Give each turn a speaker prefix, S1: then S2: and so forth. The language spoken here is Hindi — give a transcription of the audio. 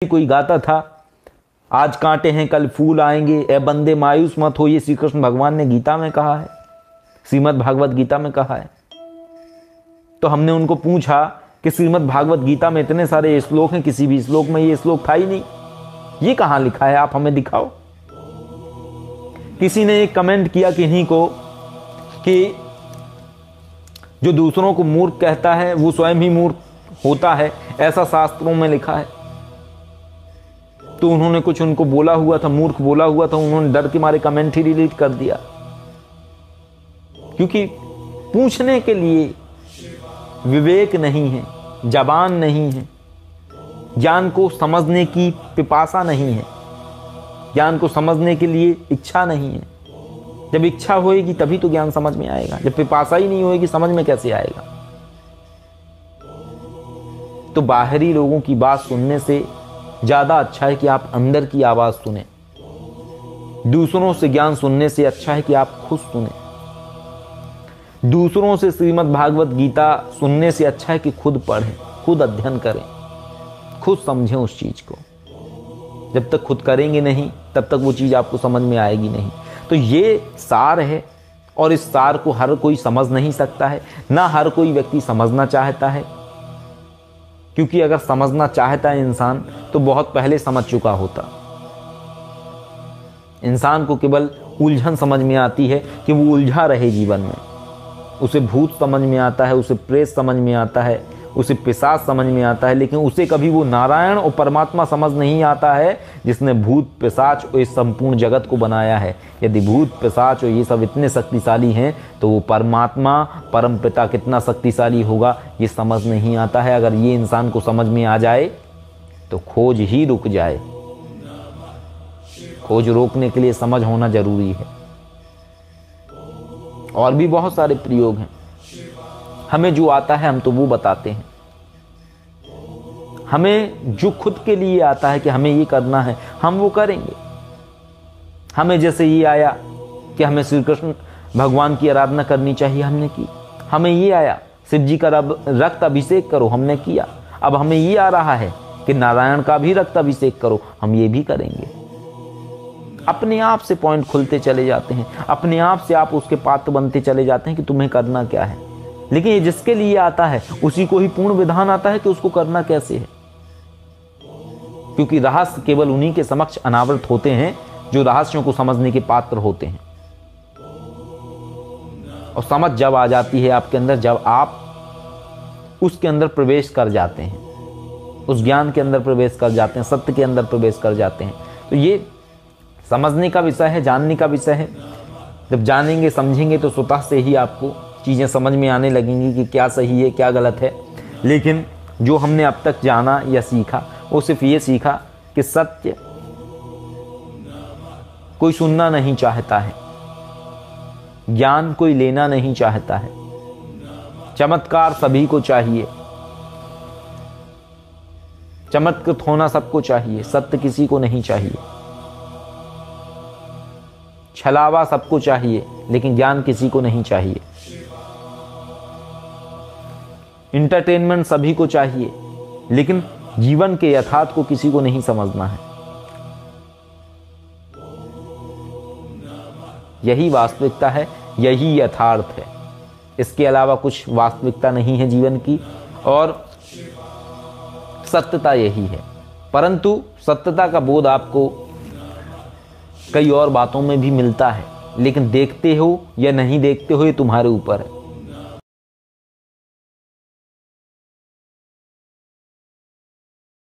S1: कोई गाता था, आज कांटे हैं कल फूल आएंगे, ए बंदे मायूस मत हो। ये श्री कृष्ण भगवान ने गीता में कहा है, श्रीमद् भागवत गीता में कहा है। तो हमने उनको पूछा कि श्रीमद् भागवत गीता में इतने सारे श्लोक हैं, किसी भी श्लोक में ये श्लोक था ही नहीं, ये कहां लिखा है, आप हमें दिखाओ। किसी ने एक कमेंट किया किन्हीं को कि जो दूसरों को मूर्ख कहता है वो स्वयं ही मूर्ख होता है, ऐसा शास्त्रों में लिखा है। तो उन्होंने कुछ उनको बोला हुआ था, मूर्ख बोला हुआ था, उन्होंने डर के मारे कमेंट ही डिलीट कर दिया, क्योंकि पूछने के लिए विवेक नहीं है, जबान नहीं है, ज्ञान को समझने की पिपासा नहीं है, ज्ञान को समझने के लिए इच्छा नहीं है। जब इच्छा होएगी तभी तो ज्ञान समझ में आएगा, जब पिपासा ही नहीं होएगी समझ में कैसे आएगा। तो बाहरी लोगों की बात सुनने से ज्यादा अच्छा है कि आप अंदर की आवाज सुने। दूसरों से ज्ञान सुनने से अच्छा है कि आप खुद सुने। दूसरों से श्रीमद् भागवत गीता सुनने से अच्छा है कि खुद पढ़ें, खुद अध्ययन करें, खुद समझें उस चीज को। जब तक खुद करेंगे नहीं तब तक वो चीज आपको समझ में आएगी नहीं। तो ये सार है, और इस सार को हर कोई समझ नहीं सकता है, ना हर कोई व्यक्ति समझना चाहता है, क्योंकि अगर समझना चाहता है इंसान तो बहुत पहले समझ चुका होता। इंसान को केवल उलझन समझ में आती है कि वो उलझा रहे जीवन में। उसे भूत समझ में आता है, उसे प्रेत समझ में आता है, उसे पिशाच समझ में आता है, लेकिन उसे कभी वो नारायण और परमात्मा समझ नहीं आता है जिसने भूत पिशाच और इस संपूर्ण जगत को बनाया है। यदि भूत पिशाच और ये सब इतने शक्तिशाली हैं तो वो परमात्मा परम पिता कितना शक्तिशाली होगा ये समझ नहीं आता है। अगर ये इंसान को समझ में आ जाए तो खोज ही रुक जाए। खोज रोकने के लिए समझ होना जरूरी है। और भी बहुत सारे प्रयोग हैं, हमें जो आता है हम तो वो बताते हैं। हमें जो खुद के लिए आता है कि हमें ये करना है हम वो करेंगे। हमें जैसे ये आया कि हमें श्री कृष्ण भगवान की आराधना करनी चाहिए, हमने की। हमें ये आया शिव जी का रक्त अभिषेक करो, हमने किया। अब हमें ये आ रहा है कि नारायण का भी रक्त अभिषेक करो, हम ये भी करेंगे। अपने आप से पॉइंट खुलते चले जाते हैं, अपने आप से आप उसके पात्र बनते चले जाते हैं कि तुम्हें करना क्या है। लेकिन ये जिसके लिए आता है उसी को ही पूर्ण विधान आता है कि उसको करना कैसे है, क्योंकि रहस्य केवल उन्हीं के समक्ष अनावृत होते हैं जो रहस्यों को समझने के पात्र होते हैं। और समझ जब आ जाती है आपके अंदर, जब आप उसके अंदर प्रवेश कर जाते हैं, उस ज्ञान के अंदर प्रवेश कर जाते हैं, सत्य के अंदर प्रवेश कर जाते हैं। तो ये समझने का विषय है, जानने का विषय है। जब जानेंगे समझेंगे तो स्वतः से ही आपको चीज़ें समझ में आने लगेंगी कि क्या सही है क्या गलत है। लेकिन जो हमने अब तक जाना या सीखा वो सिर्फ ये सीखा कि सत्य कोई सुनना नहीं चाहता है, ज्ञान कोई लेना नहीं चाहता है, चमत्कार सभी को चाहिए, चमत्कृत होना सबको चाहिए, सत्य किसी को नहीं चाहिए। छलावा सबको चाहिए लेकिन ज्ञान किसी को नहीं चाहिए। इंटरटेनमेंट सभी को चाहिए लेकिन जीवन के यथार्थ को किसी को नहीं समझना है। यही वास्तविकता है, यही यथार्थ है। इसके अलावा कुछ वास्तविकता नहीं है जीवन की, और सत्यता यही है। परंतु सत्यता का बोध आपको कई और बातों में भी मिलता है, लेकिन देखते हो या नहीं देखते हो ये तुम्हारे ऊपर है।